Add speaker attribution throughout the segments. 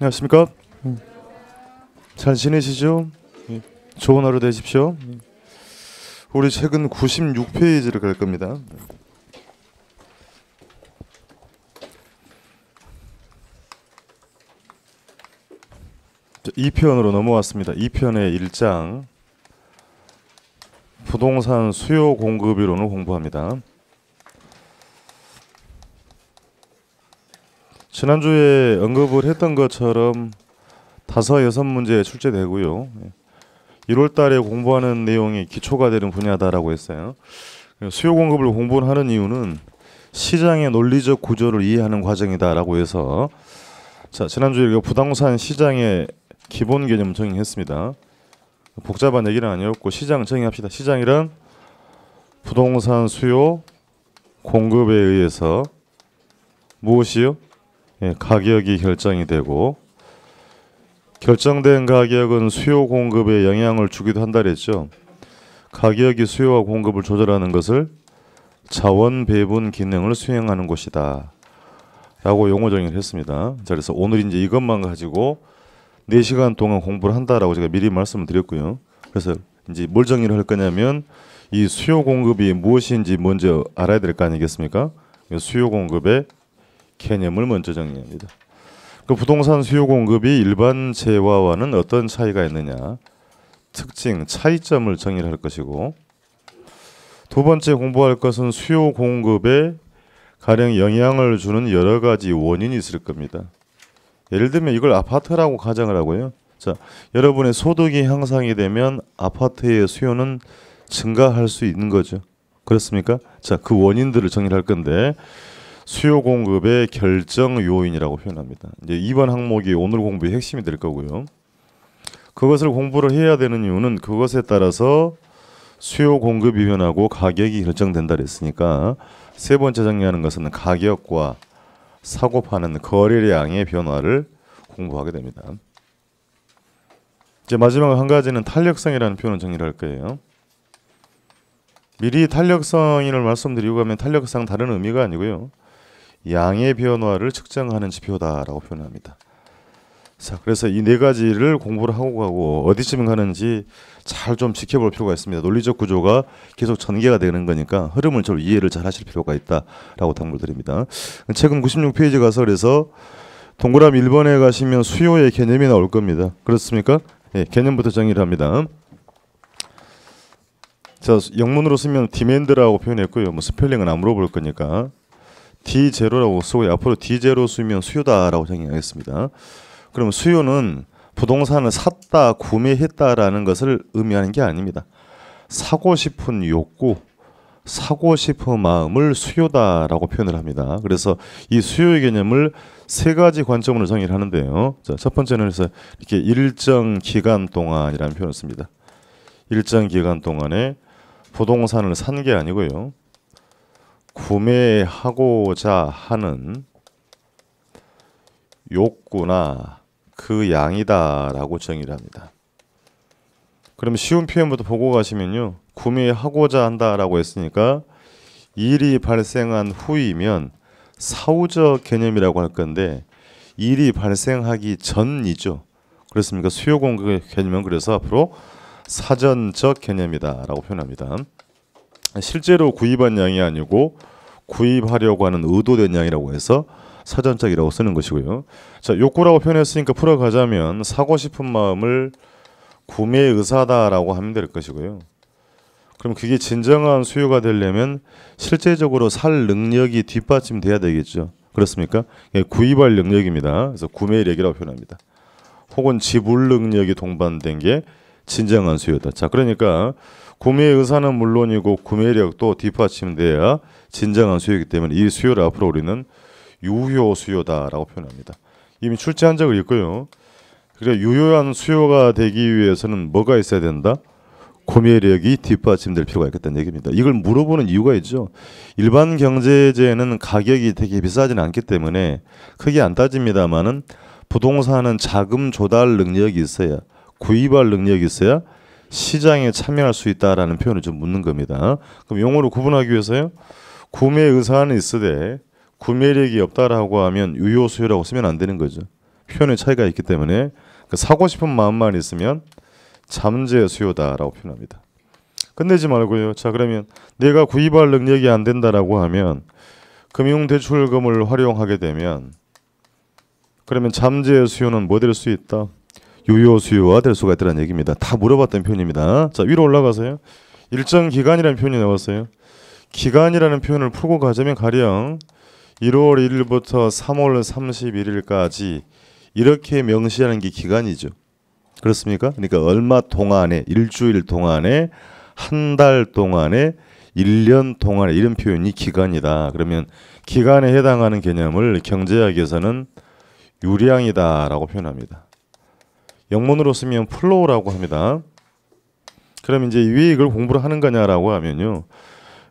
Speaker 1: 안녕하십니까? 잘 지내시죠? 좋은 하루 되십시오. 우리 최근 96페이지를 갈 겁니다. 자, 2편으로 넘어왔습니다. 2편의 1장 부동산 수요 공급 이론을 공부합니다. 지난주에 언급을 했던 것처럼 5-6문제 출제되고요. 1월 달에 공부하는 내용이 기초가 되는 분야다라고 했어요. 수요 공급을 공부하는 이유는 시장의 논리적 구조를 이해하는 과정이다라고 해서 자, 지난주에 부동산 시장의 기본 개념 정의했습니다. 복잡한 얘기는 아니었고 시장 정의합시다. 시장이란 부동산 수요 공급에 의해서 무엇이요? 가격이 결정이 되고 결정된 가격은 수요 공급에 영향을 주기도 한다 그랬죠. 가격이 수요와 공급을 조절하는 것을 자원 배분 기능을 수행하는 것이다 라고 용어 정의를 했습니다. 자, 그래서 오늘 이제 이것만 가지고 4시간 동안 공부를 한다라고 제가 미리 말씀을 드렸고요. 그래서 이제 뭘 정의를 할 거냐면 이 수요 공급이 무엇인지 먼저 알아야 될 거 아니겠습니까? 수요 공급의 개념을 먼저 정리합니다. 그 부동산 수요 공급이 일반 재화와는 어떤 차이가 있느냐, 특징, 차이점을 정의를 할 것이고, 두 번째 공부할 것은 수요 공급에 가령 영향을 주는 여러 가지 원인이 있을 겁니다. 예를 들면 이걸 아파트라고 가정을 하고요. 자, 여러분의 소득이 향상이 되면 아파트의 수요는 증가할 수 있는 거죠. 그렇습니까? 자, 그 원인들을 정의를 할 건데 수요 공급의 결정 요인이라고 표현합니다. 이제 이번 항목이 오늘 공부의 핵심이 될 거고요. 그것을 공부를 해야 되는 이유는 그것에 따라서 수요 공급이 변하고 가격이 결정된다 그랬으니까 세 번째 정리하는 것은 가격과 사고 파는 거래량의 변화를 공부하게 됩니다. 이제 마지막 한 가지는 탄력성이라는 표현을 정리를 할 거예요. 미리 탄력성을 말씀드리고 가면 탄력성 다른 의미가 아니고요. 양의 변화를 측정하는 지표다라고 표현합니다. 자, 그래서 이 네 가지를 공부를 하고 가고 어디쯤 가는지 잘 좀 지켜볼 필요가 있습니다. 논리적 구조가 계속 전개가 되는 거니까 흐름을 좀 이해를 잘 하실 필요가 있다라고 당부드립니다. 최근 96페이지 가서 그래서 동그라미 1번에 가시면 수요의 개념이 나올 겁니다. 그렇습니까? 네, 개념부터 정의를 합니다. 자, 영문으로 쓰면 디맨드라고 표현했고요. 뭐 스펠링은 안 물어볼 거니까 D0라고 쓰고 앞으로 D0 쓰면 수요다라고 정의하겠습니다. 그럼 수요는 부동산을 샀다, 구매했다라는 것을 의미하는 게 아닙니다. 사고 싶은 욕구, 사고 싶은 마음을 수요다라고 표현을 합니다. 그래서 이 수요의 개념을 세 가지 관점으로 정의를 하는데요. 자, 첫 번째는 그래서 이렇게 일정 기간 동안이라는 표현을 씁니다. 일정 기간 동안에 부동산을 산 게 아니고요. 구매하고자 하는 욕구나 그 양이다라고 정의를 합니다. 그럼 쉬운 표현부터 보고 가시면요. 구매하고자 한다라고 했으니까 일이 발생한 후이면 사후적 개념이라고 할 건데 일이 발생하기 전이죠. 그렇습니까? 수요 공급 개념은 그래서 앞으로 사전적 개념이다라고 표현합니다. 실제로 구입한 양이 아니고 구입하려고 하는 의도된 양이라고 해서 사전적이라고 쓰는 것이고요. 자, 욕구라고 표현했으니까 풀어가자면 사고 싶은 마음을 구매 의사다라고 하면 될 것이고요. 그럼 그게 진정한 수요가 되려면 실제적으로 살 능력이 뒷받침돼야 되겠죠. 그렇습니까? 구입할 능력입니다. 그래서 구매력이라고 표현합니다. 혹은 지불 능력이 동반된 게 진정한 수요다. 자, 그러니까 구매 의사는 물론이고 구매력도 뒷받침돼야 진정한 수요이기 때문에 이 수요를 앞으로 우리는 유효 수요다라고 표현합니다. 이미 출제한 적이 있고요. 그래 유효한 수요가 되기 위해서는 뭐가 있어야 된다? 구매력이 뒷받침될 필요가 있겠다는 얘기입니다. 이걸 물어보는 이유가 있죠. 일반 경제재는 가격이 되게 비싸지는 않기 때문에 크게 안 따집니다만은 부동산은 자금 조달 능력이 있어야 구입할 능력이 있어야 시장에 참여할 수 있다라는 표현을 좀 묻는 겁니다. 그럼 용어로 구분하기 위해서요. 구매 의사는 있으되 구매력이 없다라고 하면 유효 수요라고 쓰면 안 되는 거죠. 표현의 차이가 있기 때문에 그 사고 싶은 마음만 있으면 잠재 수요다라고 표현합니다. 끝내지 말고요. 자, 그러면 내가 구입할 능력이 안 된다라고 하면 금융대출금을 활용하게 되면 그러면 잠재 수요는 뭐 될 수 있다? 유효 수요가 될 수가 있다는 얘기입니다. 다 물어봤던 표현입니다. 자, 위로 올라가서요. 일정 기간이라는 표현이 나왔어요. 기간이라는 표현을 풀고 가자면 가령 1월 1일부터 3월 31일까지 이렇게 명시하는 게 기간이죠. 그렇습니까? 그러니까 얼마 동안에, 일주일 동안에, 한 달 동안에, 1년 동안에 이런 표현이 기간이다. 그러면 기간에 해당하는 개념을 경제학에서는 유량이다라고 표현합니다. 영문으로 쓰면 플로우라고 합니다. 그럼 이제 왜 이걸 공부를 하는 거냐라고 하면요.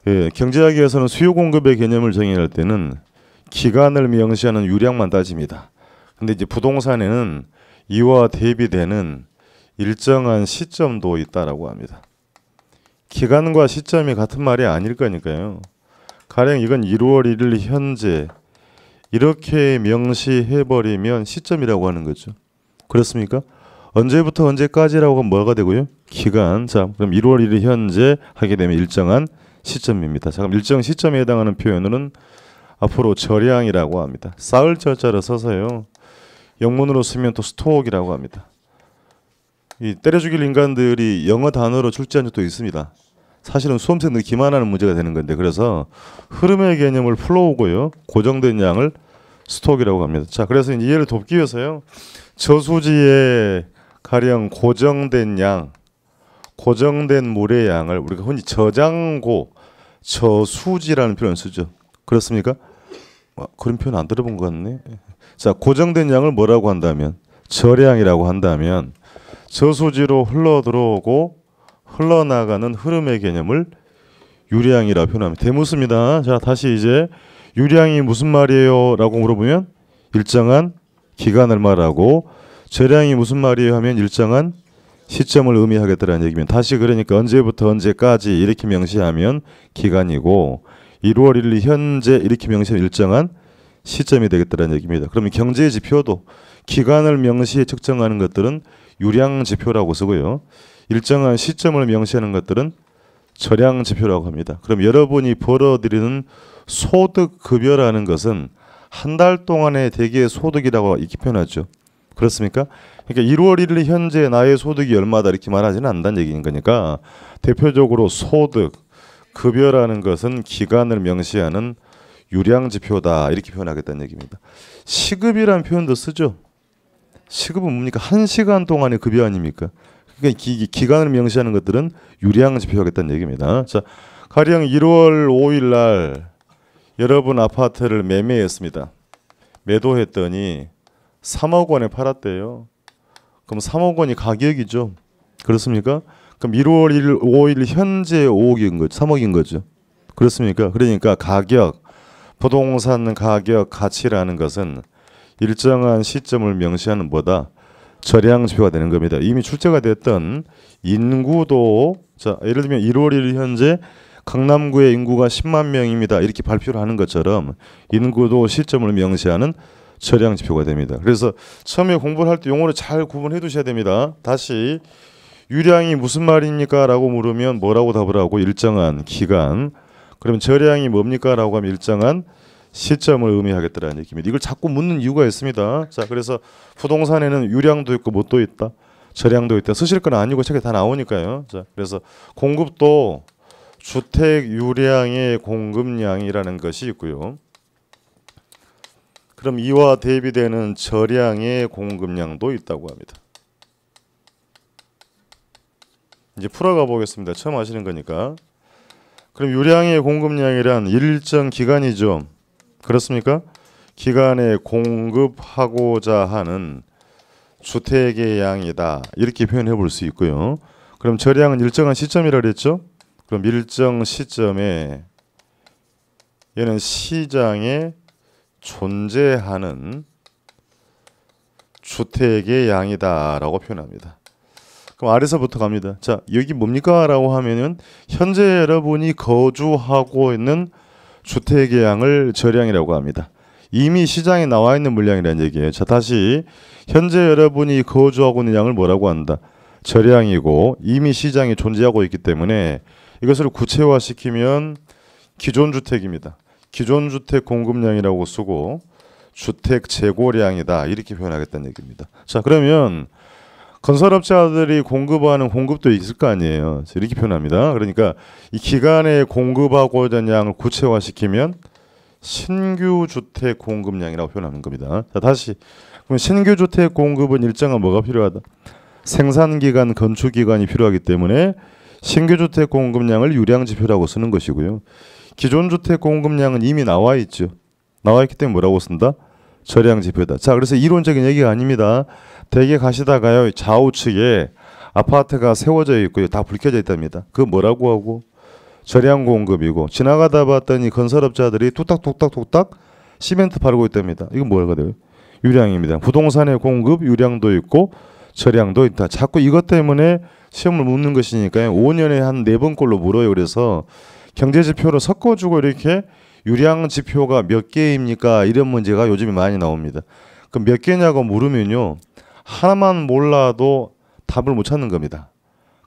Speaker 1: 예, 경제학에서는 수요 공급의 개념을 정의할 때는 기간을 명시하는 유량만 따집니다. 근데 이제 부동산에는 이와 대비되는 일정한 시점도 있다라고 합니다. 기간과 시점이 같은 말이 아닐 거니까요. 가령 이건 1월 1일 현재 이렇게 명시해버리면 시점이라고 하는 거죠. 그렇습니까? 언제부터 언제까지라고 하면 뭐가 되고요? 기간. 자, 그럼 1월 1일 현재 하게 되면 일정한 시점입니다. 자, 그럼 일정 시점에 해당하는 표현은 앞으로 절량이라고 합니다. 쌓을 절자를 써서요. 영문으로 쓰면 또 스톡이라고 합니다. 이 때려 죽일 인간들이 영어 단어로 출제한 적도 있습니다. 사실은 수험생들이 기만하는 문제가 되는 건데 그래서 흐름의 개념을 플로우고요. 고정된 양을 스톡이라고 합니다. 자, 그래서 이해를 돕기 위해서요. 저수지에 가령 고정된 양, 고정된 물의 양을 우리가 흔히 저장고, 저수지라는 표현을 쓰죠. 그렇습니까? 그런 표현 안 들어본 것 같네. 자, 고정된 양을 뭐라고 한다면 절량이라고 한다면 저수지로 흘러 들어오고 흘러나가는 흐름의 개념을 유량이라고 표현합니다. 대묻습니다. 자, 다시 이제 유량이 무슨 말이에요? 라고 물어보면 일정한 기간을 말하고 절량이 무슨 말이에요? 하면 일정한 시점을 의미하겠다는 얘기입니다. 다시 그러니까 언제부터 언제까지 이렇게 명시하면 기간이고 1월 1일 현재 이렇게 명시하면 일정한 시점이 되겠다는 얘기입니다. 그러면 경제 지표도 기간을 명시해 측정하는 것들은 유량 지표라고 쓰고요. 일정한 시점을 명시하는 것들은 절량 지표라고 합니다. 그럼 여러분이 벌어들이는 소득 급여라는 것은 한 달 동안의 대개의 소득이라고 이렇게 표현하죠. 그렇습니까? 그러니까 1월 1일 현재 나의 소득이 얼마다 이렇게 말하지는 않는다는 얘기인 거니까 대표적으로 소득, 급여라는 것은 기간을 명시하는 유량 지표다 이렇게 표현하겠다는 얘기입니다. 시급이라는 표현도 쓰죠. 시급은 뭡니까? 1시간 동안의 급여 아닙니까? 그러니까 기간을 명시하는 것들은 유량 지표하겠다는 얘기입니다. 자, 가령 1월 5일 날 여러분 아파트를 매매했습니다. 매도했더니 3억 원에 팔았대요. 그럼 3억 원이 가격이죠. 그렇습니까? 그럼 1월 1일 5일 현재 5억인 거죠. 3억인 거죠. 그렇습니까? 그러니까 가격, 부동산 가격 가치라는 것은 일정한 시점을 명시하는 뭐다? 절량 지표가 되는 겁니다. 이미 출제가 됐던 인구도 자, 예를 들면 1월 1일 현재 강남구의 인구가 10만 명입니다. 이렇게 발표를 하는 것처럼 인구도 시점을 명시하는 절량 지표가 됩니다. 그래서 처음에 공부를 할 때 용어를 잘 구분해 두셔야 됩니다. 다시 유량이 무슨 말입니까? 라고 물으면 뭐라고 답을 하고 일정한 기간. 그러면 절량이 뭡니까? 라고 하면 일정한 시점을 의미하겠다는 얘기입니다. 이걸 자꾸 묻는 이유가 있습니다. 자, 그래서 부동산에는 유량도 있고 뭣도 있다. 절량도 있다. 쓰실 건 아니고 책에 다 나오니까요. 자, 그래서 공급도 주택 유량의 공급량이라는 것이 있고요. 그럼 이와 대비되는 저량의 공급량도 있다고 합니다. 이제 풀어가 보겠습니다. 처음 하시는 거니까. 그럼 유량의 공급량이란 일정 기간이죠. 그렇습니까? 기간에 공급하고자 하는 주택의 양이다. 이렇게 표현해 볼 수 있고요. 그럼 저량은 일정한 시점이라 그랬죠? 그럼 일정 시점에 얘는 시장에 존재하는 주택의 양이다라고 표현합니다. 그럼 아래서부터 갑니다. 자, 여기 뭡니까? 라고 하면은 현재 여러분이 거주하고 있는 주택의 양을 저량이라고 합니다. 이미 시장에 나와 있는 물량이라는 얘기예요. 자, 다시 현재 여러분이 거주하고 있는 양을 뭐라고 한다? 저량이고 이미 시장에 존재하고 있기 때문에 이것을 구체화시키면 기존 주택입니다. 기존 주택 공급량이라고 쓰고 주택 재고량이다 이렇게 표현하겠다는 얘기입니다. 자, 그러면 건설업자들이 공급하는 공급도 있을 거 아니에요. 이렇게 표현합니다. 그러니까 이 기간에 공급하고자 하는 양을 구체화시키면 신규 주택 공급량이라고 표현하는 겁니다. 자, 다시 그럼 신규 주택 공급은 일정한 뭐가 필요하다? 생산 기간, 건축 기간이 필요하기 때문에 신규 주택 공급량을 유량 지표라고 쓰는 것이고요. 기존 주택 공급량은 이미 나와 있죠. 나와 있기 때문에 뭐라고 쓴다? 저량 지표다. 자, 그래서 이론적인 얘기가 아닙니다. 대개 가시다가요 좌우측에 아파트가 세워져 있고요 다 불 켜져 있답니다. 그 뭐라고 하고? 저량 공급이고 지나가다 봤더니 건설업자들이 뚝딱뚝딱뚝딱 시멘트 바르고 있답니다. 이건 뭐가 돼요? 유량입니다. 부동산의 공급 유량도 있고 저량도 있다. 자꾸 이것 때문에 시험을 묻는 것이니까요. 5년에 한 4번꼴로 물어요. 그래서 경제지표로 섞어주고 이렇게 유량 지표가 몇 개입니까? 이런 문제가 요즘에 많이 나옵니다. 그럼 몇 개냐고 물으면요. 하나만 몰라도 답을 못 찾는 겁니다.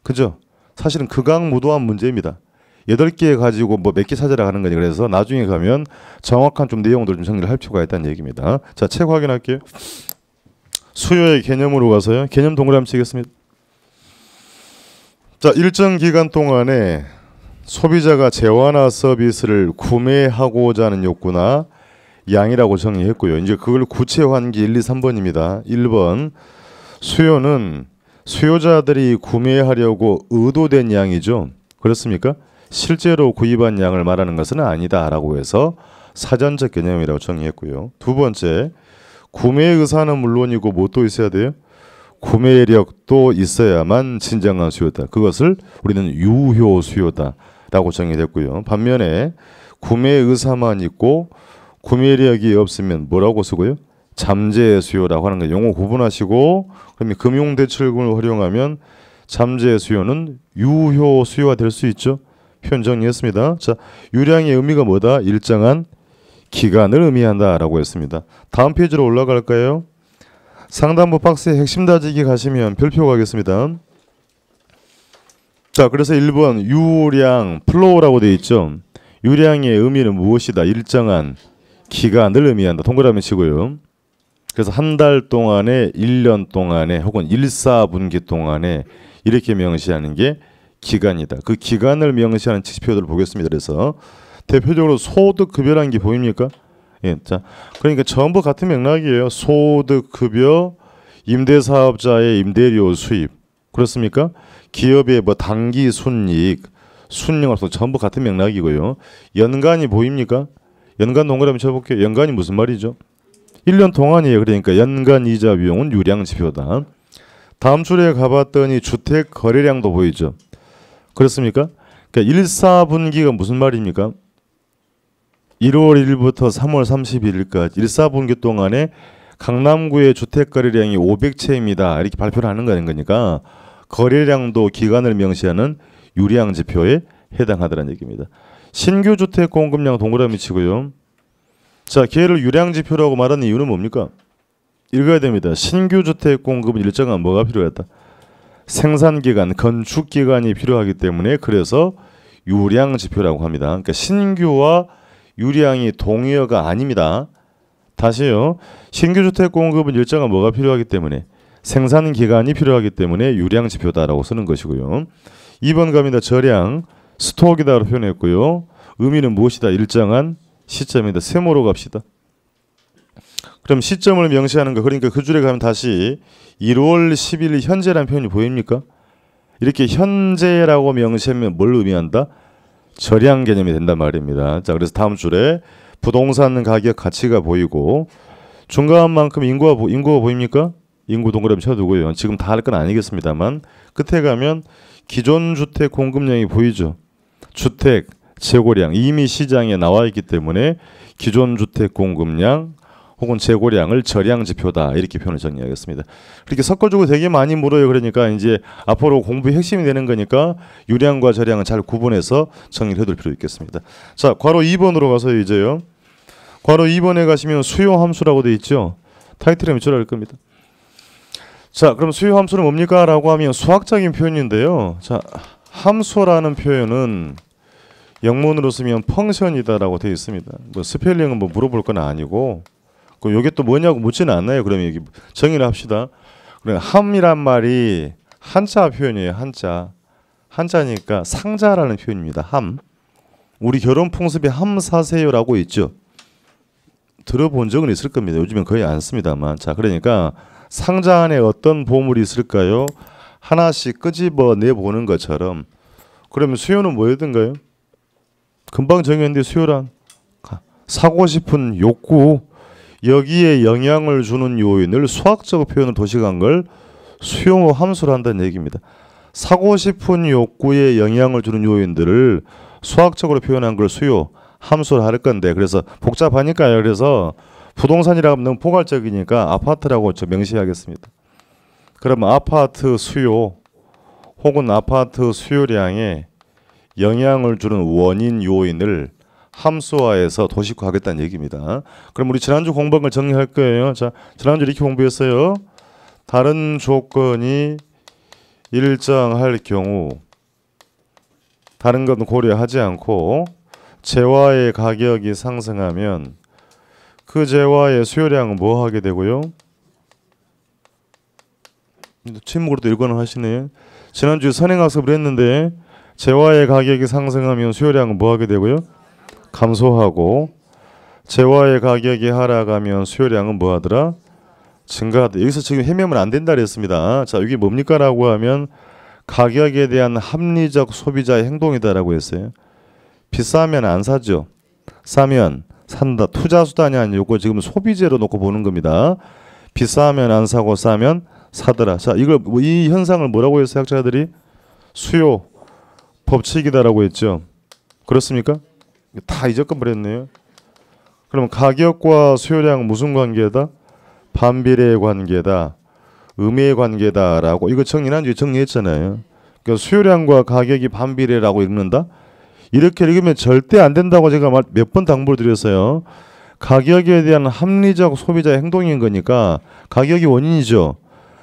Speaker 1: 그죠? 사실은 극악무도한 문제입니다. 8개 가지고 뭐 몇 개 찾으라 하는 거니. 그래서 나중에 가면 정확한 좀 내용들을 좀 정리를 할 필요가 있다는 얘기입니다. 자, 책 확인할게요. 수요의 개념으로 가서요. 개념 동그라미 치겠습니다. 자, 일정 기간 동안에 소비자가 재화나 서비스를 구매하고자 하는 욕구나 양이라고 정의했고요. 이제 그걸 구체화한 게 1, 2, 3번입니다. 1번 수요는 수요자들이 구매하려고 의도된 양이죠. 그렇습니까? 실제로 구입한 양을 말하는 것은 아니다라고 해서 사전적 개념이라고 정의했고요. 두 번째, 구매 의사는 물론이고 뭐 또 있어야 돼요? 구매력도 있어야만 진정한 수요다. 그것을 우리는 유효 수요다라고 정의했고요. 반면에 구매 의사만 있고 구매력이 없으면 뭐라고 쓰고요? 잠재 수요라고 하는 거 용어 구분하시고 그러면 금융대출금을 활용하면 잠재 수요는 유효 수요가 될 수 있죠. 표현 정리했습니다. 자, 유량의 의미가 뭐다? 일정한 기간을 의미한다라고 했습니다. 다음 페이지로 올라갈까요? 상단부 박스에 핵심 다지기 가시면 별표 가겠습니다. 자, 그래서 1번 유량 플로우라고 되어 있죠. 유량의 의미는 무엇이다? 일정한 기간을 의미한다. 동그라미 치고요. 그래서 한 달 동안에 1년 동안에 혹은 1사분기 동안에 이렇게 명시하는 게 기간이다. 그 기간을 명시하는 지표들을 보겠습니다. 그래서 대표적으로 소득급여라는 게 보입니까? 예, 자, 그러니까 전부 같은 맥락이에요. 소득급여, 임대사업자의 임대료 수입, 그렇습니까? 기업의 뭐 단기 순이익, 순영업소 전부 같은 맥락이고요. 연간이 보입니까? 연간 동그라미 쳐볼게요. 연간이 무슨 말이죠? 1년 동안이에요. 그러니까 연간 이자 비용은 유량 지표다. 다음 줄에 가봤더니 주택 거래량도 보이죠. 그렇습니까? 그러니까 1, 4분기가 무슨 말입니까? 1월 1일부터 3월 31일까지 1, 4분기 동안에 강남구의 주택 거래량이 500채입니다. 이렇게 발표를 하는 거 아닌거니까 거래량도 기간을 명시하는 유량 지표에 해당하더라는 얘기입니다. 신규 주택 공급량 동그라미 치고요. 자, 걔를 유량 지표라고 말하는 이유는 뭡니까? 읽어야 됩니다. 신규 주택 공급은 일정한 뭐가 필요하다? 생산 기간, 건축 기간이 필요하기 때문에 그래서 유량 지표라고 합니다. 그러니까 신규와 유량이 동의어가 아닙니다. 다시요. 신규 주택 공급은 일정한 뭐가 필요하기 때문에 생산 기간이 필요하기 때문에 유량 지표다라고 쓰는 것이고요. 2번 갑니다. 저량, 스톡이다라고 표현했고요. 의미는 무엇이다? 일정한 시점이다. 세모로 갑시다. 그럼 시점을 명시하는 거, 그러니까 그 줄에 가면 다시 1월 10일 현재라는 표현이 보입니까? 이렇게 현재라고 명시하면 뭘 의미한다? 저량 개념이 된단 말입니다. 자, 그래서 다음 줄에 부동산 가격 가치가 보이고 중간만큼 인구가 보입니까? 인구 동그라미 쳐두고요. 지금 다 할 건 아니겠습니다만 끝에 가면 기존 주택 공급량이 보이죠. 주택 재고량 이미 시장에 나와 있기 때문에 기존 주택 공급량 혹은 재고량을 저량 지표다 이렇게 표현을 정리하겠습니다. 그렇게 섞어주고 되게 많이 물어요. 그러니까 이제 앞으로 공부의 핵심이 되는 거니까 유량과 저량은 잘 구분해서 정리를 해둘 필요 있겠습니다. 자, 괄호 2번으로 가서 이제요. 괄호 2번에 가시면 수요 함수라고 되어 있죠. 타이틀에 밑줄 할 겁니다. 자, 그럼 수요 함수는 뭡니까? 라고 하면 수학적인 표현인데요. 자, 함수라는 표현은 영문으로 쓰면 펑션이다라고 되어 있습니다. 뭐 스펠링은 뭐 물어볼 건 아니고, 그 요게 또 뭐냐고 묻지는 않나요? 그러면 여기 정의를 합시다. 그래, 함이란 말이 한자 표현이에요. 한자니까 상자라는 표현입니다. 함. 우리 결혼 풍습에 함 사세요라고 있죠. 들어본 적은 있을 겁니다. 요즘엔 거의 안 씁니다만. 자, 그러니까 상자 안에 어떤 보물이 있을까요? 하나씩 끄집어 내보는 것처럼. 그러면 수요는 뭐였던가요? 금방 정했는데 수요란 사고 싶은 욕구, 여기에 영향을 주는 요인을 수학적 표현을 도식한 걸 수요 함수로 한다는 얘기입니다. 사고 싶은 욕구에 영향을 주는 요인들을 수학적으로 표현한 걸 수요 함수를 할 건데, 그래서 복잡하니까요. 그래서 부동산이라고 하면 너무 포괄적이니까 아파트라고 명시하겠습니다. 그러면 아파트 수요 혹은 아파트 수요량에 영향을 주는 원인 요인을 함수화해서 도식화하겠다는 얘기입니다. 그럼 우리 지난주 공부한 걸 정리할 거예요. 자, 지난주 이렇게 공부했어요. 다른 조건이 일정할 경우 다른 건 고려하지 않고 재화의 가격이 상승하면 그 재화의 수요량은 뭐 하게 되고요? 침묵으로도 일관을 하시네. 지난주 선행학습을 했는데 재화의 가격이 상승하면 수요량은 뭐 하게 되고요? 감소하고, 재화의 가격이 하락하면 수요량은 뭐 하더라? 증가하다. 여기서 지금 헤매면 안 된다 그랬습니다. 자, 이게 뭡니까? 라고 하면 가격에 대한 합리적 소비자의 행동이다라고 했어요. 비싸면 안 사죠. 싸면 산다. 투자 수단이 아니고 지금 소비재로 놓고 보는 겁니다. 비싸면 안 사고 싸면 사더라. 자, 이걸 이 현상을 뭐라고 했어요? 학자들이 수요 법칙이다라고 했죠. 그렇습니까? 다 잊어버렸네요. 그럼 가격과 수요량은 무슨 관계다? 반비례 관계다. 음의 관계다라고 이거 지난주에 정리했잖아요. 그러니까 수요량과 가격이 반비례라고 읽는다? 이렇게 읽으면 절대 안 된다고 제가 몇 번 당부를 드렸어요. 가격에 대한 합리적 소비자의 행동인 거니까 가격이 원인이죠.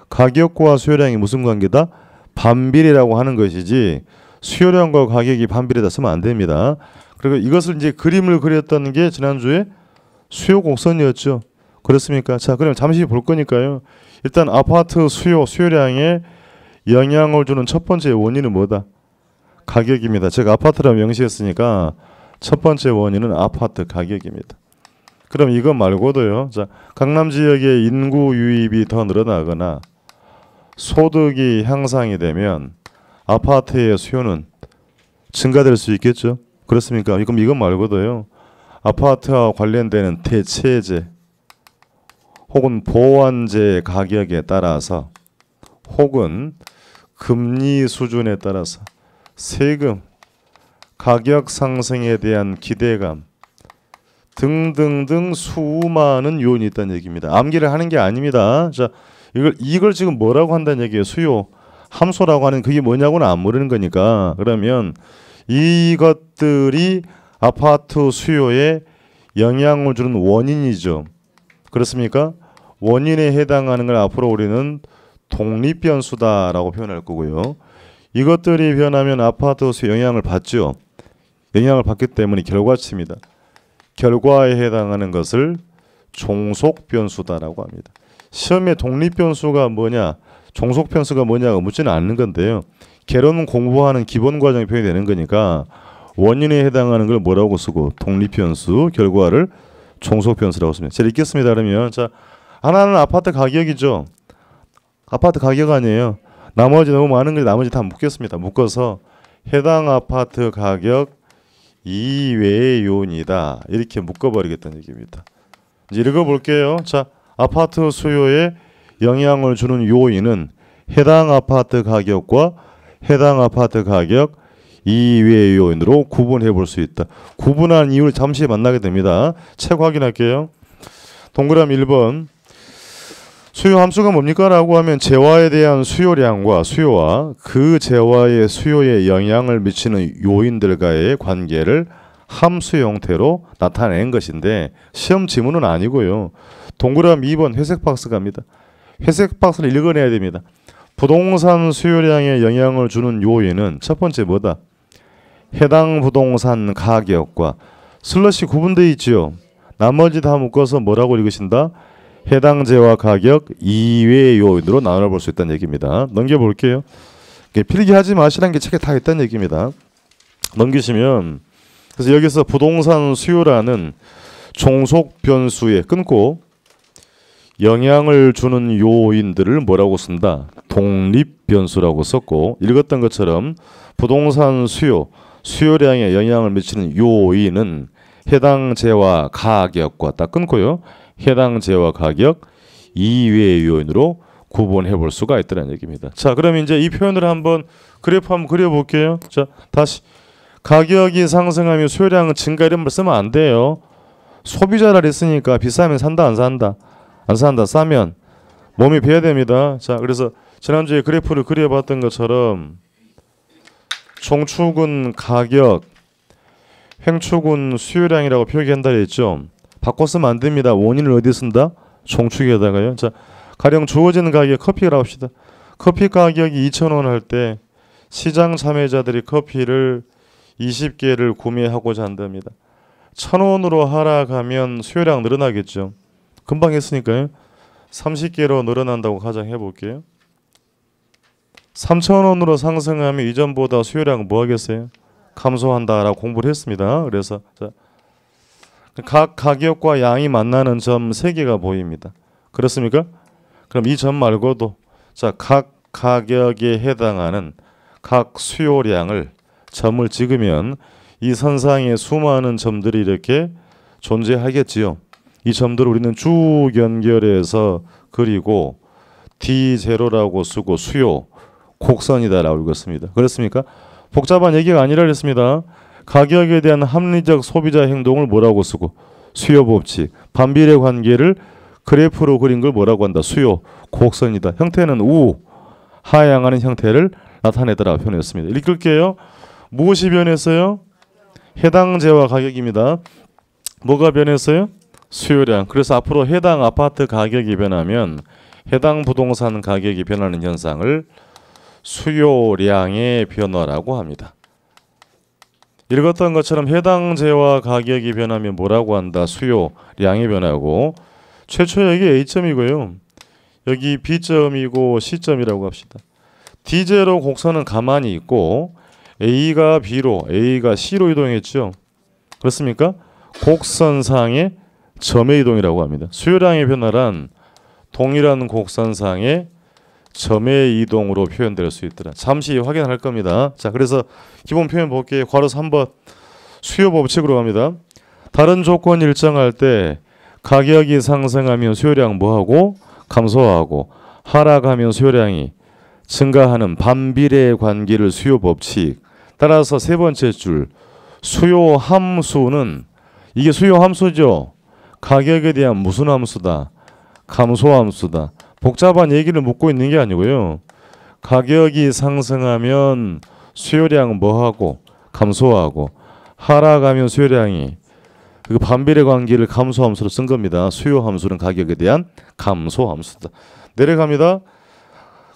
Speaker 1: 가격과 수요량이 무슨 관계다? 반비례라고 하는 것이지 수요량과 가격이 반비례다 쓰면 안 됩니다. 그리고 이것을 이제 그림을 그렸던 게 지난주에 수요 곡선이었죠. 그렇습니까? 자, 그럼 잠시 볼 거니까요. 일단 아파트 수요량에 영향을 주는 첫 번째 원인은 뭐다? 가격입니다. 제가 아파트라고 명시했으니까 첫 번째 원인은 아파트 가격입니다. 그럼 이거 말고도요. 자, 강남 지역의 인구 유입이 더 늘어나거나 소득이 향상이 되면 아파트의 수요는 증가될 수 있겠죠. 그렇습니까? 그럼 이것 말고도요. 아파트와 관련되는 대체재 혹은 보완재 가격에 따라서 혹은 금리 수준에 따라서 세금, 가격 상승에 대한 기대감 등등등 수많은 요인이 있다는 얘기입니다. 암기를 하는 게 아닙니다. 자, 이걸 지금 뭐라고 한다는 얘기예요? 수요 함수라고 하는 그게 뭐냐고는 안 모르는 거니까. 그러면 이것들이 아파트 수요에 영향을 주는 원인이죠. 그렇습니까? 원인에 해당하는 걸 앞으로 우리는 독립변수다라고 표현할 거고요. 이것들이 변하면 아파트 수요 영향을 받죠. 영향을 받기 때문에 결과치입니다. 결과에 해당하는 것을 종속변수다라고 합니다. 시험에 독립변수가 뭐냐, 종속변수가 뭐냐가 묻지는 않는 건데요. 개론 공부하는 기본 과정이 표현이 되는 거니까 원인에 해당하는 걸 뭐라고 쓰고 독립변수, 결과를 종속변수라고 씁니다. 제가 읽겠습니다. 그러면 자, 하나는 아파트 가격이죠. 아파트 가격 아니에요. 나머지 너무 많은 걸 나머지 다 묶겠습니다. 묶어서 해당 아파트 가격 이외의 요인이다. 이렇게 묶어버리겠다는 얘기입니다. 이제 읽어볼게요. 자, 아파트 수요에 영향을 주는 요인은 해당 아파트 가격과 해당 아파트 가격 이외의 요인으로 구분해 볼 수 있다. 구분한 이유를 잠시 만나게 됩니다. 책 확인할게요. 동그라미 1번. 수요 함수가 뭡니까? 라고 하면 재화에 대한 수요량과 수요와 그 재화의 수요에 영향을 미치는 요인들과의 관계를 함수 형태로 나타낸 것인데 시험 지문은 아니고요. 동그라미 2번 회색 박스 갑니다. 회색 박스를 읽어내야 됩니다. 부동산 수요량에 영향을 주는 요인은 첫 번째 뭐다? 해당 부동산 가격과 슬러시 구분되어 있지요. 나머지 다 묶어서 뭐라고 읽으신다? 해당 재화 가격 이외의 요인으로 나눠볼 수 있다는 얘기입니다. 넘겨볼게요. 필기하지 마시라는 게 책에 다 있다는 얘기입니다. 넘기시면 그래서 여기서 부동산 수요라는 종속 변수에 끊고 영향을 주는 요인들을 뭐라고 쓴다? 독립 변수라고 썼고 읽었던 것처럼 부동산 수요량에 영향을 미치는 요인은 해당 재화 가격과 딱 끊고요. 해당 재화 가격 이외의 요인으로 구분해 볼 수가 있다는 얘기입니다. 자, 그럼 이제 이 표현을 한번 그래프 한번 그려볼게요. 자, 다시 가격이 상승하면 수요량은 증가 이런 말 쓰면 안 돼요. 소비자를 했으니까 비싸면 산다 안 산다? 안 산다. 싸면 몸이 배야 됩니다. 자, 그래서 지난주에 그래프를 그려봤던 것처럼 총축은 가격, 횡축은 수요량이라고 표기한다 했죠. 바꿔 쓰면 안 됩니다. 원인을 어디 쓴다? 총축에다가요. 자, 가령 주어지는 가격 커피라고 합시다. 커피 가격이 2,000원 할 때 시장 참여자들이 커피를 20개를 구매하고자 한답니다. 1,000원으로 하락하면 수요량 늘어나겠죠. 금방 했으니까요. 30개로 늘어난다고 가정해 볼게요. 3,000원으로 상승하면 이전보다 수요량 뭐 하겠어요? 감소한다라고 공부를 했습니다. 그래서 자, 각 가격과 양이 만나는 점 3개가 보입니다. 그렇습니까? 그럼 이 점 말고도 자, 각 가격에 해당하는 각 수요량을 점을 찍으면 이 선상에 수많은 점들이 이렇게 존재하겠지요. 이 점들을 우리는 쭉 연결해서 그리고 D0라고 쓰고 수요 곡선이다라고 읽었습니다. 그렇습니까? 복잡한 얘기가 아니라 그랬습니다. 가격에 대한 합리적 소비자 행동을 뭐라고 쓰고 수요 법칙, 반비례 관계를 그래프로 그린 걸 뭐라고 한다? 수요 곡선이다. 형태는 하향하는 형태를 나타내더라 표현했습니다. 읽을게요. 무엇이 변했어요? 해당 재화 가격입니다. 뭐가 변했어요? 수요량. 그래서 앞으로 해당 아파트 가격이 변하면 해당 부동산 가격이 변하는 현상을 수요량의 변화라고 합니다. 읽었던 것처럼 해당 재화 가격이 변하면 뭐라고 한다? 수요량의 변화고 최초 여기 A점이고요. 여기 B점이고 C점이라고 합시다. D0 곡선은 가만히 있고 A가 B로, A가 C로 이동했죠. 그렇습니까? 곡선상의 점의 이동이라고 합니다. 수요량의 변화란 동일한 곡선상의 점의 이동으로 표현될 수 있더라. 잠시 확인할 겁니다. 자, 그래서 기본 표현 볼게요. 괄호 3번 수요 법칙으로 갑니다. 다른 조건이 일정할 때 가격이 상승하면 수요량 뭐하고? 감소하고 하락하면 수요량이 증가하는 반비례 관계를 수요 법칙. 따라서 세 번째 줄 수요 함수는 이게 수요 함수죠. 가격에 대한 무슨 함수다? 감소 함수다. 복잡한 얘기를 묻고 있는 게 아니고요. 가격이 상승하면 수요량 뭐하고? 감소하고 하락하면 수요량이 그 반비례 관계를 감소 함수로 쓴 겁니다. 수요 함수는 가격에 대한 감소 함수다. 내려갑니다.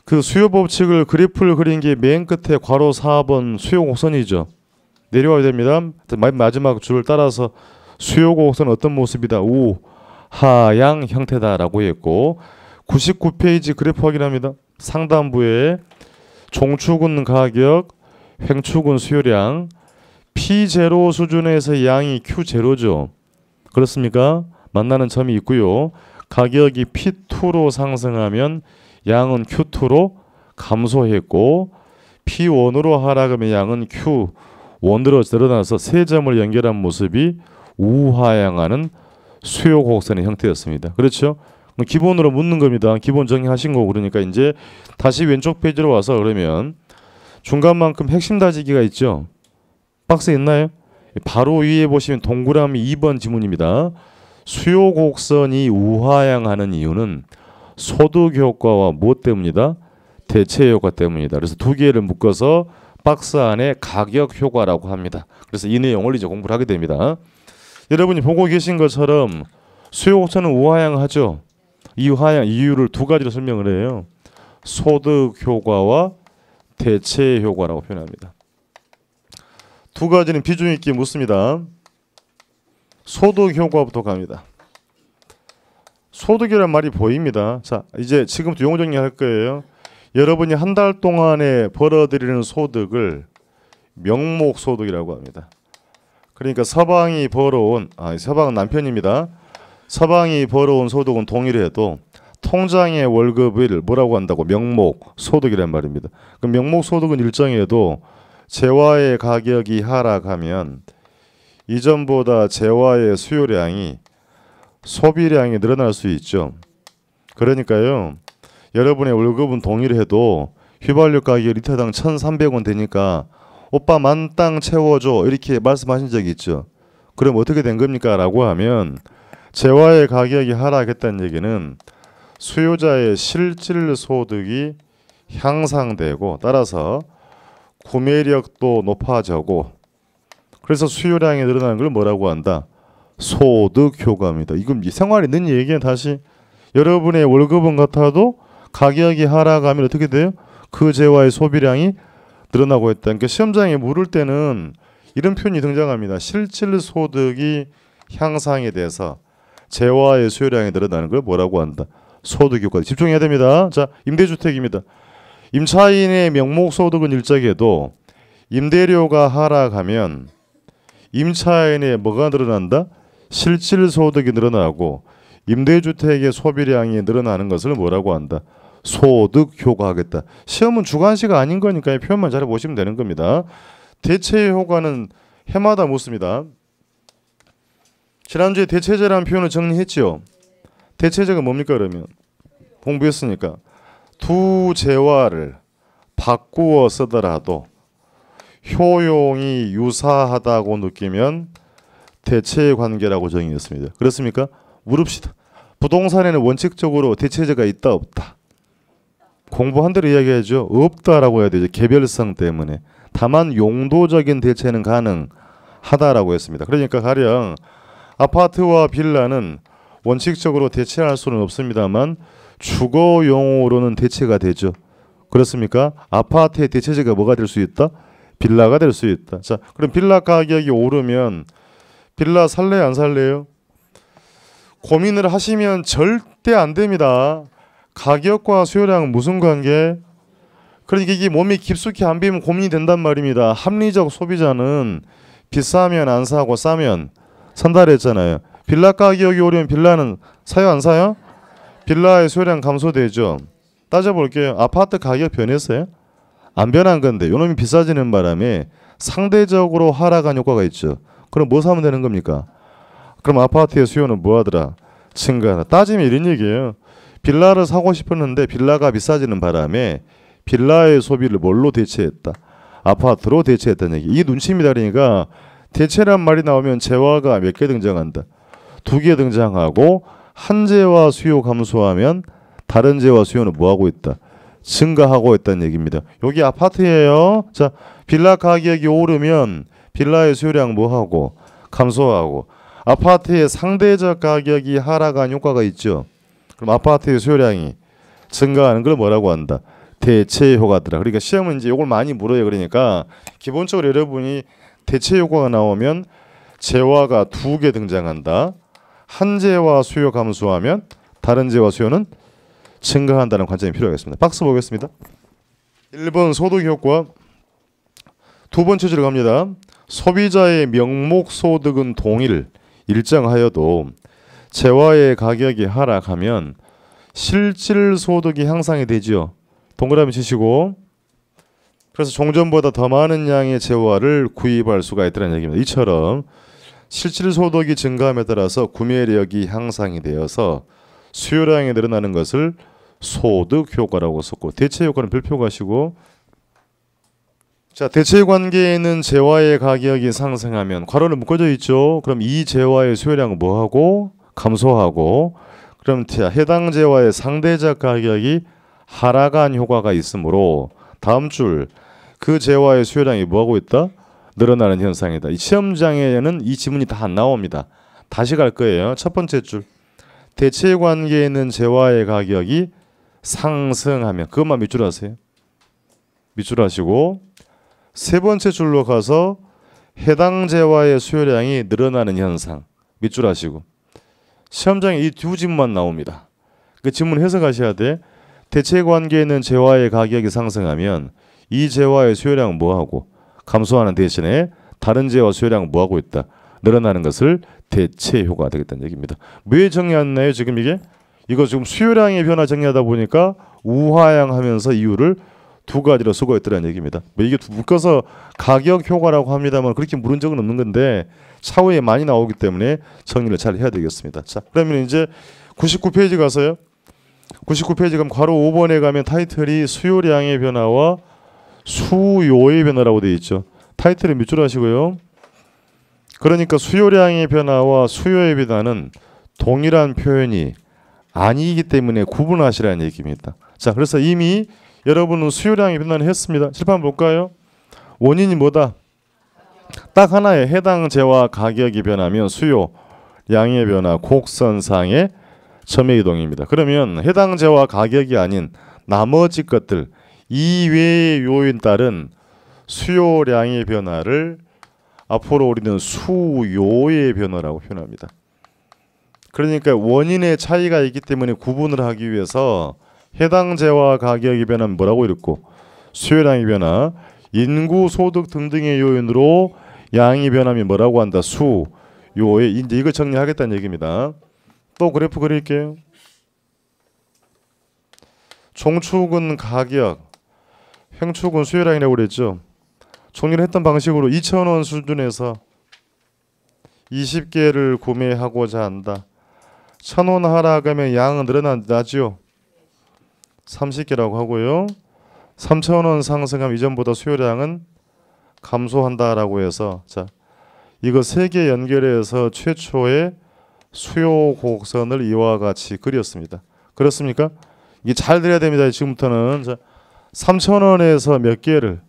Speaker 1: 그 수요 법칙을 그래프를 그린 게 맨 끝에 괄호 4번 수요 곡선이죠. 내려와야 됩니다. 마지막 줄을 따라서 수요 곡선은 어떤 모습이다? 하향 형태다라고 했고 99페이지 그래프 확인합니다. 상단부에 종축은 가격, 횡축은 수요량, P0 수준에서 양이 Q0죠. 그렇습니까? 만나는 점이 있고요. 가격이 P2로 상승하면 양은 Q2로 감소했고 P1으로 하락하면 양은 Q1으로 늘어나서 세 점을 연결한 모습이 우하향하는 수요 곡선의 형태였습니다. 그렇죠? 기본으로 묻는 겁니다. 기본 정의하신 거고 그러니까 이제 다시 왼쪽 페이지로 와서 그러면 중간만큼 핵심 다지기가 있죠. 박스 있나요? 바로 위에 보시면 동그라미 2번 지문입니다. 수요 곡선이 우하향하는 이유는 소득 효과와 무엇 때문이다? 대체 효과 때문이다. 그래서 두 개를 묶어서 박스 안에 가격 효과라고 합니다. 그래서 이 내용을 이제 공부를 하게 됩니다. 여러분이 보고 계신 것처럼 수요 곡선은 우하향하죠. 이 우하향 이유를 두 가지로 설명을 해요. 소득 효과와 대체 효과라고 표현합니다. 두 가지는 비중 있게 묻습니다. 소득 효과부터 갑니다. 소득이란 말이 보입니다. 자, 이제 지금부터 용어 정리할 거예요. 여러분이 한 달 동안에 벌어들이는 소득을 명목소득이라고 합니다. 그러니까 서방이 벌어온, 서방은 남편입니다. 서방이 벌어온 소득은 동일해도 통장의 월급을 뭐라고 한다고? 명목소득이란 말입니다. 그 명목소득은 일정해도 재화의 가격이 하락하면 이전보다 재화의 수요량이 소비량이 늘어날 수 있죠. 그러니까요. 여러분의 월급은 동일해도 휘발유 가격이 리터당 1,300원 되니까 오빠 만땅 채워줘 이렇게 말씀하신 적이 있죠. 그럼 어떻게 된 겁니까? 라고 하면 재화의 가격이 하락했다는 얘기는 수요자의 실질 소득이 향상되고 따라서 구매력도 높아지고 그래서 수요량이 늘어나는 걸 뭐라고 한다? 소득 효과입니다. 이건 생활에 있는 얘기는 다시 여러분의 월급은 같아도 가격이 하락하면 어떻게 돼요? 그 재화의 소비량이 늘어나고 있다. 그러니까 시험장에 물을 때는 이런 표현이 등장합니다. 실질 소득이 향상이 돼서 재화의 수요량이 늘어나는 걸 뭐라고 한다? 소득 효과. 집중해야 됩니다. 자, 임대주택입니다. 임차인의 명목소득은 일정해도 임대료가 하락하면 임차인의 뭐가 늘어난다? 실질 소득이 늘어나고 임대주택의 소비량이 늘어나는 것을 뭐라고 한다? 소득 효과하겠다. 시험은 주관식 아닌 거니까 이 표현만 잘 보시면 되는 겁니다. 대체 효과는 해마다 묻습니다. 지난주에 대체제라는 표현을 정리했죠. 대체제가 뭡니까 그러면? 공부했으니까 두 재화를 바꾸어 쓰더라도 효용이 유사하다고 느끼면 대체 관계라고 정의했습니다. 그렇습니까? 물읍시다. 부동산에는 원칙적으로 대체제가 있다 없다? 공부한 대로 이야기하죠. 없다라고 해야 되죠. 개별성 때문에. 다만 용도적인 대체는 가능하다라고 했습니다. 그러니까 가령 아파트와 빌라는 원칙적으로 대체할 수는 없습니다만 주거용으로는 대체가 되죠. 그렇습니까? 아파트의 대체제가 뭐가 될 수 있다? 빌라가 될 수 있다. 자, 그럼 빌라 가격이 오르면 빌라 살래요, 안 살래요? 고민을 하시면 절대 안 됩니다. 가격과 수요량은 무슨 관계? 그러니까 이게 몸이 깊숙이 안 배면 고민이 된단 말입니다. 합리적 소비자는 비싸면 안 사고 싸면 산다 그랬잖아요. 빌라 가격이 오르면 빌라는 사요, 안 사요? 빌라의 수요량 감소되죠. 따져볼게요. 아파트 가격 변했어요? 안 변한 건데 요놈이 비싸지는 바람에 상대적으로 하락한 효과가 있죠. 그럼 뭐 사면 되는 겁니까? 그럼 아파트의 수요는 뭐하더라? 증가하다. 따지면 이런 얘기예요. 빌라를 사고 싶었는데 빌라가 비싸지는 바람에 빌라의 소비를 뭘로 대체했다? 아파트로 대체했다는 얘기. 이게 눈치입니다. 그러니까 대체란 말이 나오면 재화가 몇 개 등장한다? 2개 등장하고 한 재화 수요 감소하면 다른 재화 수요는 뭐하고 있다? 증가하고 있다는 얘기입니다. 여기 아파트예요. 자, 빌라 가격이 오르면 빌라의 수요량 뭐하고? 감소하고 아파트의 상대적 가격이 하락한 효과가 있죠. 그럼 아파트의 수요량이 증가하는 걸 뭐라고 한다? 대체 효과더라. 그러니까 시험은 이제 이걸 많이 물어요. 그러니까 기본적으로 여러분이 대체 효과가 나오면 재화가 2개 등장한다. 한 재화 수요 감소하면 다른 재화 수요는 증가한다는 관점이 필요하겠습니다. 박스 보겠습니다. 1번 소득 효과. 두 번째 주로 갑니다. 소비자의 명목 소득은 동일, 일정하여도 재화의 가격이 하락하면 실질 소득이 향상이 되지요. 동그라미 치시고 그래서 종전보다 더 많은 양의 재화를 구입할 수가 있다는 얘기입니다. 이처럼 실질 소득이 증가함에 따라서 구매력이 향상이 되어서 수요량이 늘어나는 것을 소득 효과라고 썼고 대체 효과는 별표 가시고 자 대체 관계에는 재화의 가격이 상승하면 괄호는 묶어져 있죠. 그럼 이 재화의 수요량은 뭐하고? 감소하고 그럼 해당 재화의 상대적 가격이 하락한 효과가 있으므로 다음 줄 그 재화의 수요량이 뭐하고 있다? 늘어나는 현상이다. 이 시험장에는 이 지문이 다 안 나옵니다. 다시 갈 거예요. 첫 번째 줄. 대체 관계에 있는 재화의 가격이 상승하면, 그것만 밑줄 하세요. 밑줄 하시고 세 번째 줄로 가서 해당 재화의 수요량이 늘어나는 현상 밑줄 하시고, 시험장에 이 두 지문만 나옵니다. 그 지문 해석하셔야 돼. 대체 관계에 있는 재화의 가격이 상승하면 이 재화의 수요량은 뭐하고 감소하는 대신에 다른 재화 수요량은 뭐하고 있다? 늘어나는 것을 대체 효과가 되겠다는 얘기입니다. 왜 정리했나요? 지금 이거 지금 수요량의 변화 정리하다 보니까 우하향하면서 이유를 두 가지로 쓰고 있더라는 얘기입니다. 뭐 이게 묶어서 가격 효과라고 합니다만 그렇게 물은 적은 없는 건데 차후에 많이 나오기 때문에 정리를 잘 해야 되겠습니다. 자, 그러면 이제 99페이지 가서요. 99페이지 가면 괄호 5번에 가면 타이틀이 수요량의 변화와 수요의 변화라고 되어 있죠. 타이틀을 밑줄 하시고요. 그러니까 수요량의 변화와 수요의 변화는 동일한 표현이 아니기 때문에 구분하시라는 얘기입니다. 자, 그래서 이미 여러분은 수요량의 변화는 했습니다. 칠판 볼까요? 원인이 뭐다? 딱 하나에 해당 재화 가격이 변하면 수요량의 변화, 곡선상의 점의 이동입니다. 그러면 해당 재화 가격이 아닌 나머지 것들 이외의 요인 따른 수요량의 변화를 앞으로 우리는 수요의 변화라고 표현합니다. 그러니까 원인의 차이가 있기 때문에 구분을 하기 위해서 해당 재화 가격이 변하면 뭐라고 읽고 수요량이 변화, 인구, 소득 등등의 요인으로 양이 변하면 뭐라고 한다? 수요의. 이제 이걸 정리하겠다는 얘기입니다. 또 그래프 그릴게요. 종축은 가격, 횡축은 수요량이라고 그랬죠. 정리를 했던 방식으로 2,000원 수준에서 20개를 구매하고자 한다. 1,000원 하락하면 양은 늘어나죠. 30개라고 하고요. 3,000원 상승하면 이전보다 수요량은 감소한다라고 해서, 자, 이거 세 개 연결해서 최초의 수요 곡선을 이와 같이 그렸습니다. 그렇습니까? 이게 잘 들어야 됩니다. 지금부터는. 자, 3,000원에서 몇 개를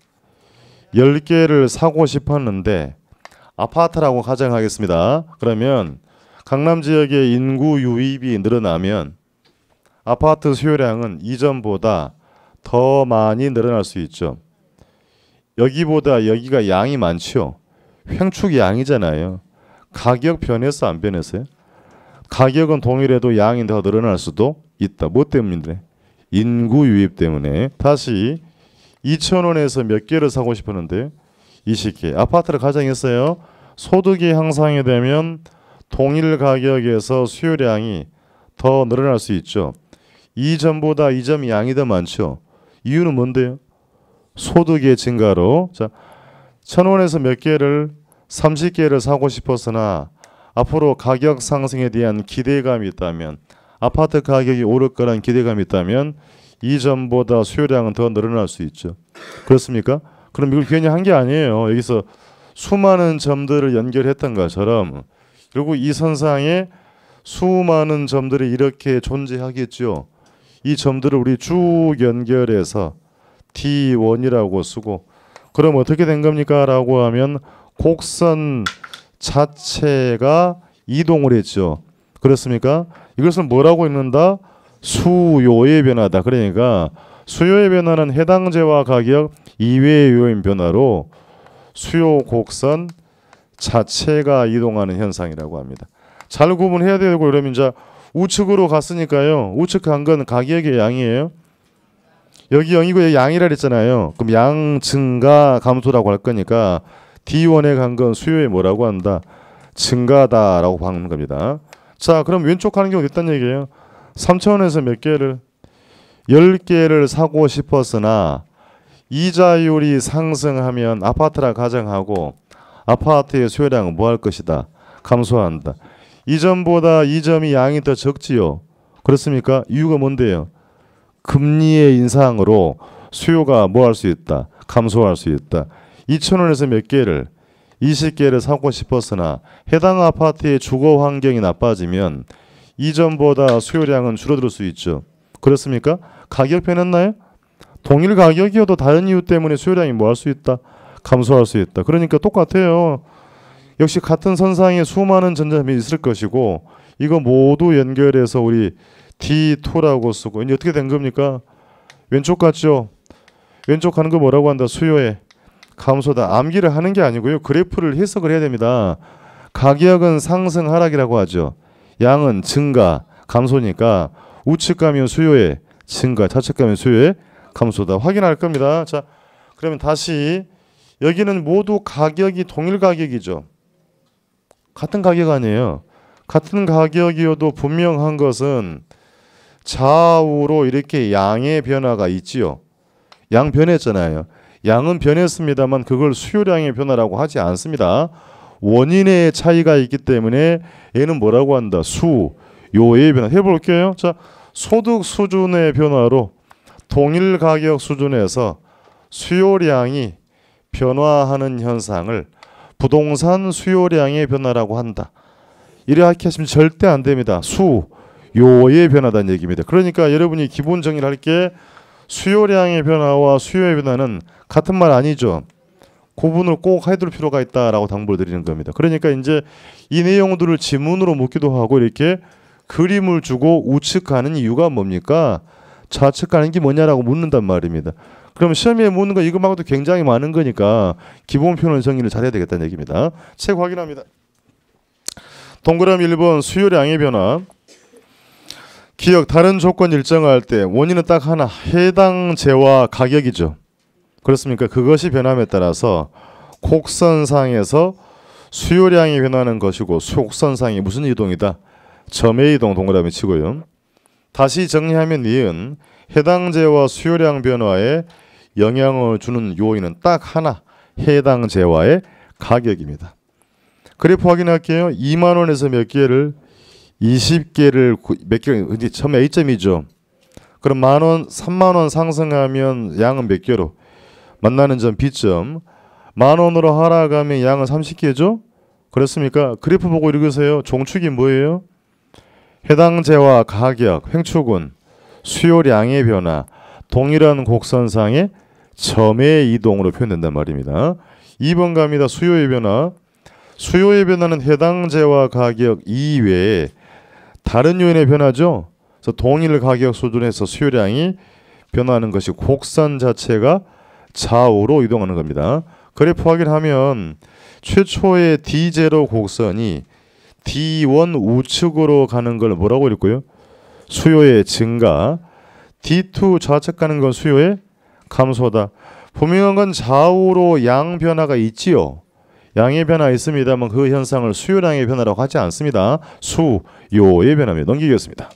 Speaker 1: 10개를 사고 싶었는데 아파트라고 가정하겠습니다. 그러면 강남 지역의 인구 유입이 늘어나면 아파트 수요량은 이전보다 더 많이 늘어날 수 있죠. 여기보다 여기가 양이 많죠. 횡축이 양이잖아요. 가격 변했어 안 변했어요? 가격은 동일해도 양이 더 늘어날 수도 있다. 뭐 때문인데? 인구 유입 때문에. 다시 2,000원에서 몇 개를 사고 싶었는데 20개. 아파트를 가정했어요. 소득이 향상이 되면 동일 가격에서 수요량이 더 늘어날 수 있죠. 이전보다 이점 양이 더 많죠. 이유는 뭔데요? 소득의 증가로. 자, 1,000원에서 몇 개를 30개를 사고 싶었으나 앞으로 가격 상승에 대한 기대감이 있다면, 아파트 가격이 오를 거란 기대감이 있다면 이전보다 수요량은 더 늘어날 수 있죠. 그렇습니까? 그럼 이걸 괜히 한 게 아니에요. 여기서 수많은 점들을 연결했던 것처럼 결국 이 선상에 수많은 점들이 이렇게 존재하겠죠. 이 점들을 우리 쭉 연결해서 T1이라고 쓰고, 그럼 어떻게 된 겁니까? 라고 하면 곡선 자체가 이동을 했죠. 그렇습니까? 이것을 뭐라고 읽는다? 수요의 변화다. 그러니까 수요의 변화는 해당 재화 가격 이외의 요인 변화로 수요 곡선 자체가 이동하는 현상이라고 합니다. 잘 구분해야 되고, 그러면 이제 우측으로 갔으니까요. 우측 간 건 가격의 양이에요. 여기 0이고 여기 양이라 그랬잖아요. 그럼 양 증가 감소라고 할 거니까 D1에 간 건 수요에 뭐라고 한다? 증가다라고 하는 겁니다. 자, 그럼 왼쪽 가는 경우 있다는 얘기예요. 3,000원에서 몇 개를 10개를 사고 싶었으나 이자율이 상승하면 아파트라 가정하고 아파트의 수요량은 뭐 할 것이다? 감소한다. 이전보다 이점이 양이 더 적지요. 그렇습니까? 이유가 뭔데요? 금리의 인상으로 수요가 뭐 할 수 있다? 감소할 수 있다. 2,000원에서 몇 개를 20개를 사고 싶었으나 해당 아파트의 주거 환경이 나빠지면 이전보다 수요량은 줄어들 수 있죠. 그렇습니까? 가격 변했나요? 동일 가격이어도 다른 이유 때문에 수요량이 뭐 할 수 있다? 감소할 수 있다. 그러니까 똑같아요. 역시 같은 선상에 수많은 전자점이 있을 것이고 이거 모두 연결해서 우리 D2라고 쓰고 이제 어떻게 된 겁니까? 왼쪽 같죠? 왼쪽 하는 거 뭐라고 한다? 수요의 감소다. 암기를 하는 게 아니고요. 그래프를 해석을 해야 됩니다. 가격은 상승 하락이라고 하죠. 양은 증가 감소니까 우측 가면 수요의 증가, 좌측 가면 수요의 감소다. 확인할 겁니다. 자, 그러면 다시 여기는 모두 가격이 동일 가격이죠. 같은 가격 아니에요. 같은 가격이어도 분명한 것은 좌우로 이렇게 양의 변화가 있지요. 양 변했잖아요. 양은 변했습니다만 그걸 수요량의 변화라고 하지 않습니다. 원인의 차이가 있기 때문에 얘는 뭐라고 한다? 수요의 변화. 해볼게요. 자, 소득 수준의 변화로 동일 가격 수준에서 수요량이 변화하는 현상을 부동산 수요량의 변화라고 한다. 이렇게 하시면 절대 안 됩니다. 수요의 변화다는 얘기입니다. 그러니까 여러분이 기본 정의를 할 게 수요량의 변화와 수요의 변화는 같은 말 아니죠. 구분을 꼭 해둘 필요가 있다라고 당부를 드리는 겁니다. 그러니까 이제 이 내용들을 지문으로 묻기도 하고 이렇게 그림을 주고 우측 가는 이유가 뭡니까? 좌측 가는 게 뭐냐라고 묻는단 말입니다. 그럼 시험에 묻는 거 이거 말고도 굉장히 많은 거니까 기본 표현 정의를 잘해야 되겠다는 얘기입니다. 책 확인합니다. 동그라미 1번 수요량의 변화. 기억 다른 조건 일정할 때 원인은 딱 하나 해당 재화 가격이죠. 그렇습니까? 그것이 변함에 따라서 곡선상에서 수요량이 변하는 것이고 곡선상이 무슨 이동이다? 점의 이동 동그라미 치고요. 다시 정리하면 이은 해당 재화 수요량 변화에 영향을 주는 요인은 딱 하나 해당 재화의 가격입니다. 그래프 확인할게요. 2만 원에서 몇 개를 20개를 몇 개를 이제 처음에 A점이죠. 그럼 만 원, 3만 원 상승하면 양은 몇 개로 만나는 점 B점. 만 원으로 하락하면 양은 30개죠. 그렇습니까? 그래프 보고 읽으세요. 종축이 뭐예요? 해당 재화 가격, 횡축은 수요량의 변화, 동일한 곡선상의 점의 이동으로 표현된단 말입니다. 2번 갑니다. 수요의 변화. 수요의 변화는 해당 재화 가격 이외에 다른 요인의 변화죠. 그래서 동일 가격 수준에서 수요량이 변화하는 것이 곡선 자체가 좌우로 이동하는 겁니다. 그래프 확인하면 최초의 D0 곡선이 D1 우측으로 가는 걸 뭐라고 읽고요? 수요의 증가. D2 좌측 가는 건 수요의 감소다. 분명한 건 좌우로 양 변화가 있지요. 양의 변화 있습니다만 그 현상을 수요량의 변화라고 하지 않습니다. 수요의 변화입니다. 넘기겠습니다.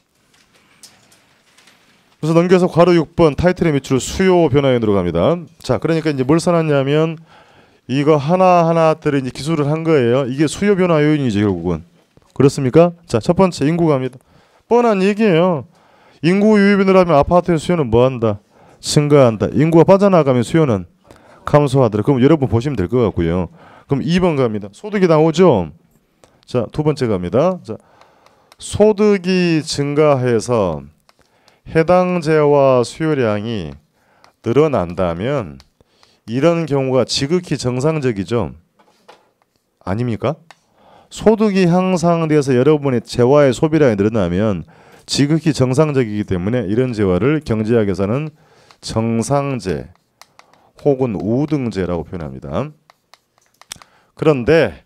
Speaker 1: 그래서 넘겨서 괄호 6번 타이틀의 밑줄 수요 변화에 들어갑니다. 자, 그러니까 이제 뭘 써놨냐면 이거 하나하나들을 이제 기술을 한 거예요. 이게 수요 변화 요인이죠, 결국은. 그렇습니까? 자, 첫 번째 인구 갑니다. 뻔한 얘기예요. 인구 유입을 하면 아파트의 수요는 뭐 한다? 증가한다. 인구가 빠져나가면 수요는 감소하더라. 그럼 여러분 보시면 될 것 같고요. 그럼 2번 갑니다. 소득이 나오죠? 자, 두 번째 갑니다. 자, 소득이 증가해서 해당 재화 수요량이 늘어난다면 이런 경우가 지극히 정상적이죠. 아닙니까? 소득이 향상돼서 여러분의 재화의 소비량이 늘어나면 지극히 정상적이기 때문에 이런 재화를 경제학에서는 정상재 혹은 우등재라고 표현합니다. 그런데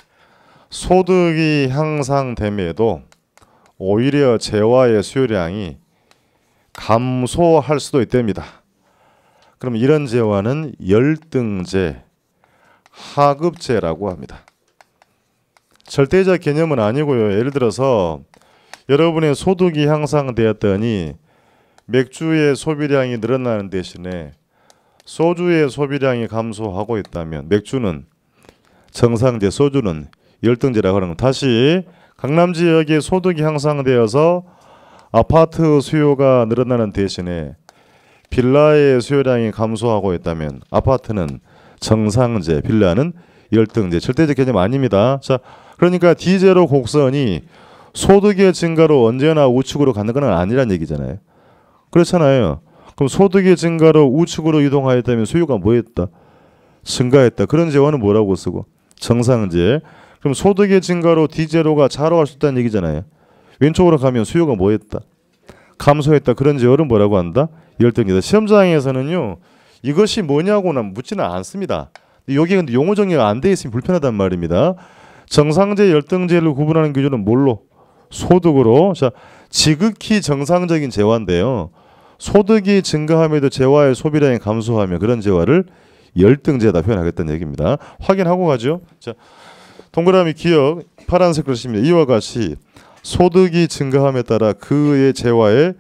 Speaker 1: 소득이 향상됨에도 오히려 재화의 수요량이 감소할 수도 있답니다. 그럼 이런 재화는 열등재, 하급재라고 합니다. 절대적 개념은 아니고요. 예를 들어서 여러분의 소득이 향상되었더니 맥주의 소비량이 늘어나는 대신에 소주의 소비량이 감소하고 있다면 맥주는 정상재, 소주는 열등재라고 하는 것. 다시 강남 지역의 소득이 향상되어서 아파트 수요가 늘어나는 대신에 빌라의 수요량이 감소하고 있다면 아파트는 정상재, 빌라는 열등재. 절대적 개념 아닙니다. 자, 그러니까 D0 곡선이 소득의 증가로 언제나 우측으로 가는 건 아니란 얘기잖아요. 그렇잖아요. 그럼 소득의 증가로 우측으로 이동하였다면 수요가 뭐했다? 증가했다. 그런 재화는 뭐라고 쓰고? 정상재. 그럼 소득의 증가로 D제로가 자로 갈 수 있다는 얘기잖아요. 왼쪽으로 가면 수요가 뭐했다? 감소했다. 그런 재화는 뭐라고 한다? 열등이다. 시험장에서는요. 이것이 뭐냐고는 묻지는 않습니다. 여기 근데 용어 정리가 안 돼 있으면 불편하단 말입니다. 정상재, 열등재를 구분하는 기준은 뭘로? 소득으로. 자, 지극히 정상적인 재화인데요. 소득이 증가함에도 재화의 소비량이 감소하며 그런 재화를 열등재다 표현하겠다는 얘기입니다. 확인하고 가죠. 자, 동그라미 기억 파란색 글씨입니다. 이와 같이 소득이 증가함에 따라 그의 재화의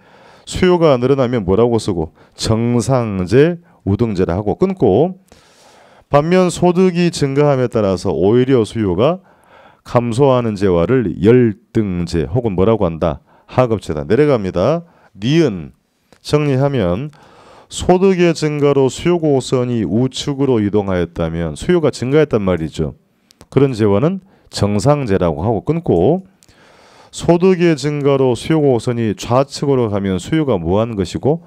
Speaker 1: 수요가 늘어나면 뭐라고 쓰고? 정상재, 우등재라 하고 끊고, 반면 소득이 증가함에 따라서 오히려 수요가 감소하는 재화를 열등재 혹은 뭐라고 한다? 하급재다. 내려갑니다. 니은 정리하면 소득의 증가로 수요 곡선이 우측으로 이동하였다면 수요가 증가했단 말이죠. 그런 재화는 정상재라고 하고 끊고, 소득의 증가로 수요 곡선이 좌측으로 가면 수요가 뭐하는 것이고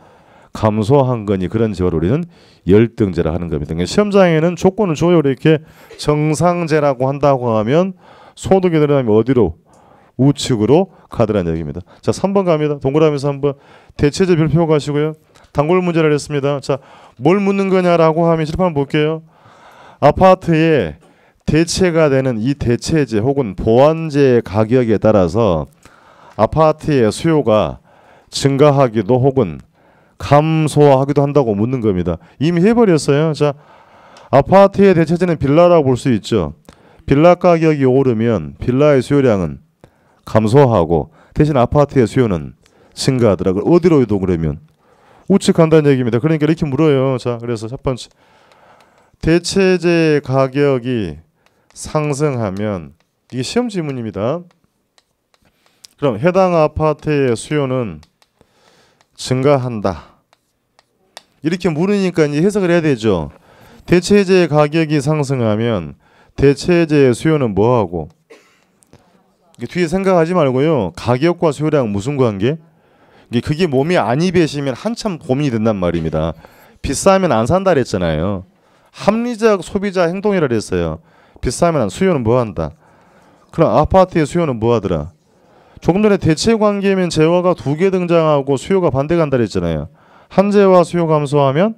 Speaker 1: 감소한 거니 그런 재화를 우리는 열등재라 하는 겁니다. 그러니까 시험장에는 조건을 줘요. 이렇게 정상재라고 한다고 하면 소득이 늘어나면 어디로? 우측으로 가더라는 얘기입니다. 자, 3번 갑니다. 동그라미 3번. 대체제 별표 가시고요. 단골 문제를 했습니다. 자, 뭘 묻는 거냐라고 하면 실판 볼게요. 아파트에 대체가 되는 이 대체제 혹은 보완제 가격에 따라서 아파트의 수요가 증가하기도 혹은 감소하기도 한다고 묻는 겁니다. 이미 해버렸어요. 자, 아파트의 대체제는 빌라라고 볼 수 있죠. 빌라 가격이 오르면 빌라의 수요량은 감소하고 대신 아파트의 수요는 증가하더라고요. 어디로 이동 그러면? 우측 간다는 얘기입니다. 그러니까 이렇게 물어요. 자, 그래서 첫 번째 대체제 가격이 상승하면 이게 시험 지문입니다. 그럼 해당 아파트의 수요는 증가한다. 이렇게 물으니까 이제 해석을 해야 되죠. 대체제 가격이 상승하면 대체제의 수요는 뭐하고? 뒤에 생각하지 말고요. 가격과 수요량 무슨 관계? 그게 몸이 안 입에시면 한참 고민이 된단 말입니다. 비싸면 안 산다 그랬잖아요. 합리적 소비자 행동이라 그랬어요. 비싸면 수요는 뭐한다? 그럼 아파트의 수요는 뭐하더라? 조금 전에 대체 관계면 재화가 두 개 등장하고 수요가 반대 간다 그랬잖아요. 한 재화 수요 감소하면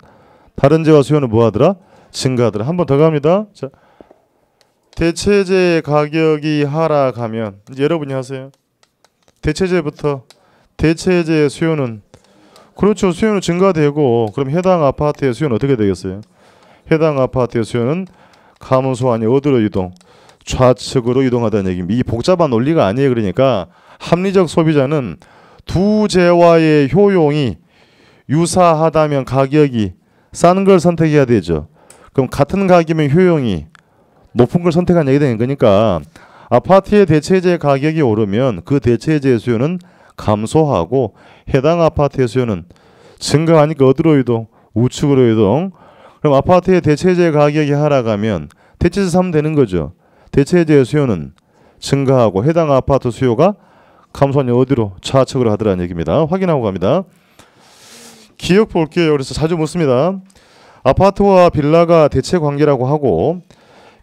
Speaker 1: 다른 재화 수요는 뭐하더라? 증가하더라. 한 번 더 갑니다. 자, 대체제 가격이 하락하면 이제 여러분이 하세요. 대체제부터 대체제의 수요는 그렇죠. 수요는 증가되고 그럼 해당 아파트의 수요는 어떻게 되겠어요? 해당 아파트의 수요는 감소하니 어디로 이동? 좌측으로 이동하다는 얘기입니다. 이 복잡한 논리가 아니에요. 그러니까 합리적 소비자는 두 재화의 효용이 유사하다면 가격이 싼 걸 선택해야 되죠. 그럼 같은 가격이면 효용이 높은 걸 선택한 얘기 되는 거니까 아파트의 대체제 가격이 오르면 그 대체제의 수요는 감소하고 해당 아파트의 수요는 증가하니까 어디로 이동? 우측으로 이동. 그럼 아파트의 대체제 가격이 하락하면 대체제 사면 되는 거죠. 대체제의 수요는 증가하고 해당 아파트 수요가 감소하니 어디로? 좌측으로 하더라는 얘기입니다. 확인하고 갑니다. 기억 볼게요. 그래서 자주 묻습니다. 아파트와 빌라가 대체 관계라고 하고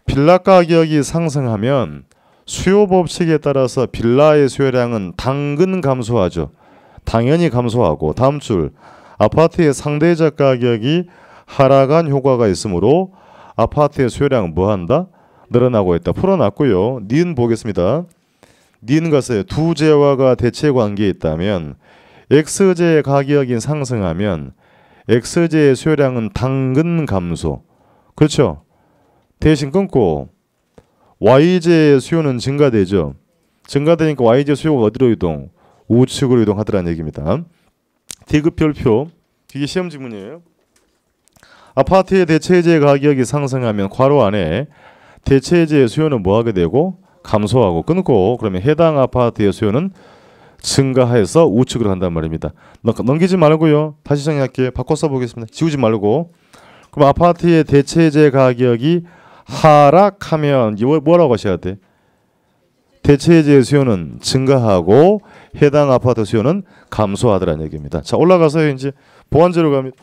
Speaker 1: 빌라 가격이 상승하면 수요 법칙에 따라서 빌라의 수요량은 당근 감소하죠. 당연히 감소하고 다음 줄 아파트의 상대적 가격이 하락한 효과가 있으므로 아파트의 수요량은 뭐한다? 늘어나고 있다. 풀어놨고요. 니은 보겠습니다. 니은 가서요. 두 재화가 대체 관계에 있다면 X제의 가격이 상승하면 X제의 수요량은 당근 감소. 그렇죠? 대신 끊고 Y제의 수요는 증가되죠. 증가되니까 Y제 수요가 어디로 이동? 우측으로 이동하더라는 얘기입니다. D급 별표. 이게 시험 지문이에요. 아파트의 대체제 가격이 상승하면 괄호 안에 대체제의 수요는 뭐하게 되고? 감소하고 끊고 그러면 해당 아파트의 수요는 증가해서 우측으로 간단 말입니다. 넘기지 말고요. 다시 정리할게요. 바꿔 써보겠습니다. 지우지 말고. 그럼 아파트의 대체제 가격이 하락하면 뭐라고 하셔야 돼? 대체제의 수요는 증가하고 해당 아파트 수요는 감소하더라는 얘기입니다. 자, 올라가서 이제 보완제로 갑니다.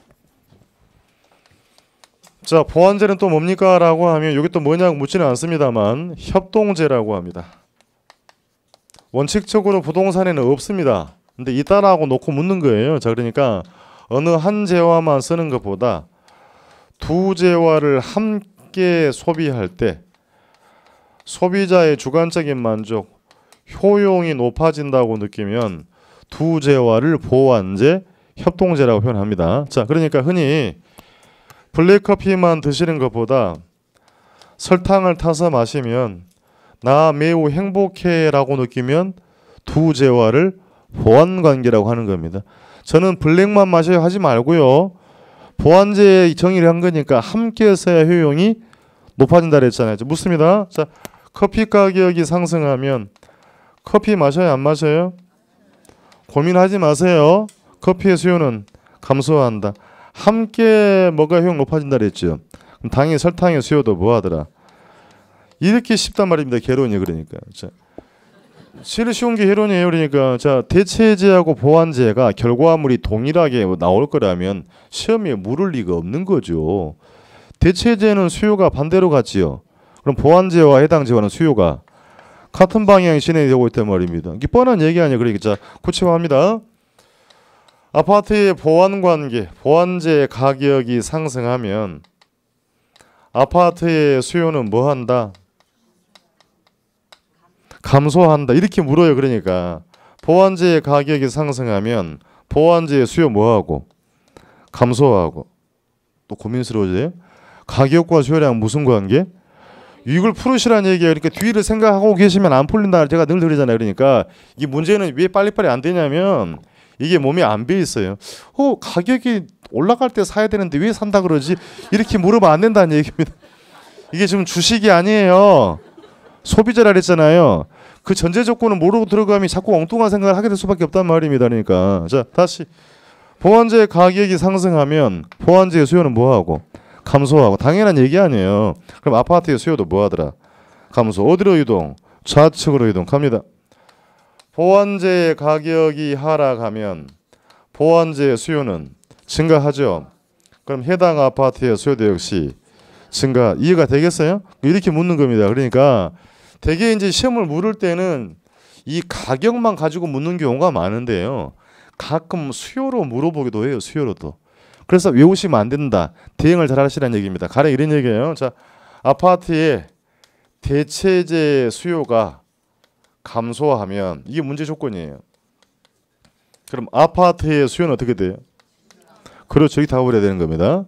Speaker 1: 자, 보완제는 또 뭡니까? 라고 하면 여기 또 뭐냐고 묻지는 않습니다만 협동제라고 합니다. 원칙적으로 부동산에는 없습니다. 근데 있다라고 놓고 묻는 거예요. 자, 그러니까 어느 한 재화만 쓰는 것보다 두 재화를 함께 소비할 때 소비자의 주관적인 만족, 효용이 높아진다고 느끼면 두 재화를 보완제, 협동제라고 표현합니다. 자, 그러니까 흔히 블랙커피만 드시는 것보다 설탕을 타서 마시면 나 매우 행복해 라고 느끼면 두 재화를 보완관계라고 하는 겁니다. 저는 블랙만 마셔야 하지 말고요. 보완제 정의를 한 거니까 함께 써야 효용이 높아진다 그랬잖아요. 묻습니다. 자, 커피 가격이 상승하면 커피 마셔요? 안 마셔요? 고민하지 마세요. 커피의 수요는 감소한다. 함께 뭐가 효용 높아진다 그랬죠. 그럼 당연히 설탕의 수요도 뭐하더라. 이렇게 쉽단 말입니다. 개론이 그러니까. 자, 제일 쉬운 게 개론이에요. 그러니까 자, 대체제하고 보완제가 결과물이 동일하게 나올 거라면 시험에 물을 리가 없는 거죠. 대체제는 수요가 반대로 갔지요. 그럼 보완제와 해당 제와는 수요가 같은 방향이 진행되고 있단 말입니다. 이게 뻔한 얘기 아니에요. 그러니까 자, 구체화합니다. 아파트의 보완관계, 보완제 가격이 상승하면 아파트의 수요는 뭐한다? 감소한다. 이렇게 물어요. 그러니까 보완제 가격이 상승하면 보완제의 수요 뭐하고? 감소하고. 또 고민스러워져요. 가격과 수요랑 무슨 관계? 이걸 풀으시라는 얘기예요. 그러니까 뒤를 생각하고 계시면 안 풀린다. 제가 늘 그러잖아요. 그러니까 이 문제는 왜 빨리빨리 안 되냐면 이게 몸에 안 배 있어요. 가격이 올라갈 때 사야 되는데 왜 산다 그러지? 이렇게 물으면 안 된다는 얘기입니다. 이게 지금 주식이 아니에요. 소비자라 그랬잖아요. 그 전제 조건을 모르고 들어가면 자꾸 엉뚱한 생각을 하게 될 수밖에 없단 말입니다. 그러니까 자, 다시 보완제 가격이 상승하면 보완제의 수요는 뭐하고? 감소하고. 당연한 얘기 아니에요. 그럼 아파트의 수요도 뭐하더라? 감소. 어디로 이동? 좌측으로 이동합니다. 보완제의 가격이 하락하면 보완제의 수요는 증가하죠. 그럼 해당 아파트의 수요도 역시 증가. 이해가 되겠어요? 이렇게 묻는 겁니다. 그러니까 대개 이제 시험을 물을 때는 이 가격만 가지고 묻는 경우가 많은데요. 가끔 수요로 물어보기도 해요. 수요로도. 그래서 외우시면 안 된다. 대응을 잘 하시라는 얘기입니다. 가령 이런 얘기예요. 자, 아파트의 대체재 수요가 감소하면 이게 문제 조건이에요. 그럼 아파트의 수요는 어떻게 돼요? 그렇죠. 이렇게 답을 해야 되는 겁니다.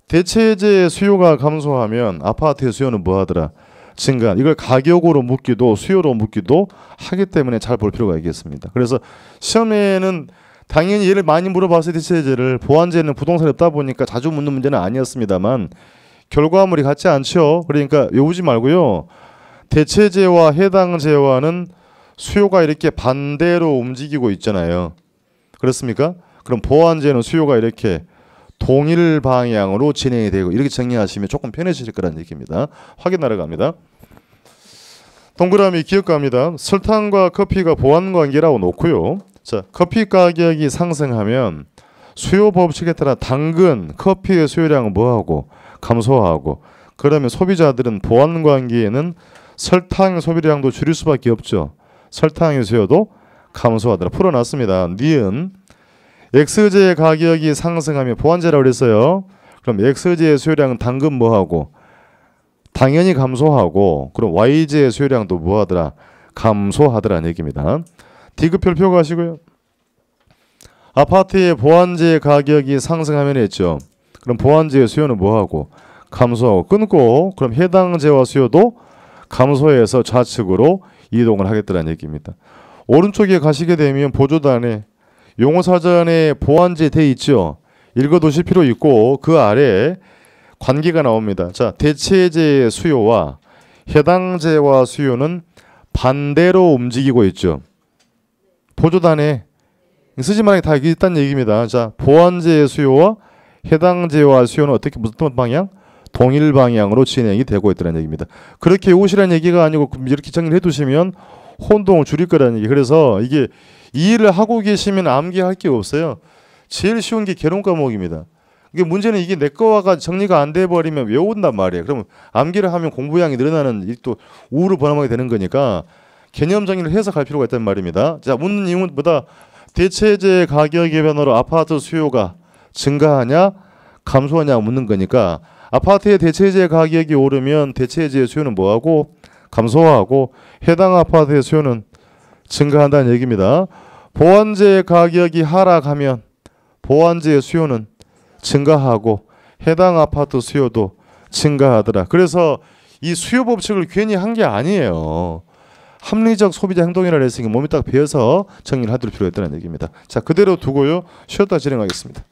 Speaker 1: 대체재 수요가 감소하면 아파트의 수요는 뭐하더라? 증가. 이걸 가격으로 묻기도 수요로 묻기도 하기 때문에 잘 볼 필요가 있겠습니다. 그래서 시험에는 당연히 얘를 많이 물어봤어요. 대체제를. 보완제는 부동산이 없다 보니까 자주 묻는 문제는 아니었습니다만 결과물이 같지 않죠. 그러니까 외우지 말고요. 대체제와 해당 제와는 수요가 이렇게 반대로 움직이고 있잖아요. 그렇습니까? 그럼 보완제는 수요가 이렇게 동일 방향으로 진행이 되고 이렇게 정리하시면 조금 편해지실 거라는 얘기입니다. 확인하러 갑니다. 동그라미 기억갑니다. 설탕과 커피가 보완관계라고 놓고요. 자, 커피 가격이 상승하면 수요 법칙에 따라 당근, 커피의 수요량은 뭐하고? 감소하고. 그러면 소비자들은 보완관계에는 설탕 소비량도 줄일 수밖에 없죠. 설탕의 수요도 감소하더라. 풀어놨습니다. 니은 X제의 가격이 상승하면 보완제라고 그랬어요. 그럼 X제의 수요량은 당근 뭐하고? 당연히 감소하고. 그럼 Y제의 수요량도 뭐하더라? 감소하더라는 얘기입니다. D급표를 펴고 가시고요. 아파트의 보완제 가격이 상승하면 했죠. 그럼 보완제의 수요는 뭐하고? 감소하고. 끊고 그럼 해당 제와 수요도 감소해서 좌측으로 이동을 하겠다는 얘기입니다. 오른쪽에 가시게 되면 보조단에 용어사전에 보완제 돼 있죠. 읽어두실 필요 있고 그 아래 관계가 나옵니다. 자, 대체제의 수요와 해당 제와 수요는 반대로 움직이고 있죠. 보조단에 쓰지 말게 다 있다는 얘기입니다. 자, 보완제의 수요와 해당 제와 수요는 어떻게 무슨 방향? 동일 방향으로 진행이 되고 있다는 얘기입니다. 그렇게 오시라는 얘기가 아니고 이렇게 정리를 해두시면 혼동을 줄일 거라는 얘기. 그래서 이게 이 일을 하고 계시면 암기할 게 없어요. 제일 쉬운 게 개론 과목입니다. 이게 문제는 이게 내 거가 정리가 안 돼 버리면 외운단 말이에요. 그러면 암기를 하면 공부량이 늘어나는 또 우울을 범하게 되는 거니까 개념 정리를 해서 갈 필요가 있다는 말입니다. 자, 묻는 이유보다 대체재 가격의 변화로 아파트 수요가 증가하냐 감소하냐 묻는 거니까 아파트의 대체재 가격이 오르면 대체재의 수요는 뭐하고 감소하고 해당 아파트의 수요는 증가한다는 얘기입니다. 보완재 가격이 하락하면 보완재의 수요는 증가하고 해당 아파트 수요도 증가하더라. 그래서 이 수요 법칙을 괜히 한 게 아니에요. 합리적 소비자 행동이라 했으니 몸이 딱 배워서 정리를 하도록 필요했다는 얘기입니다. 자, 그대로 두고요. 쉬었다 진행하겠습니다.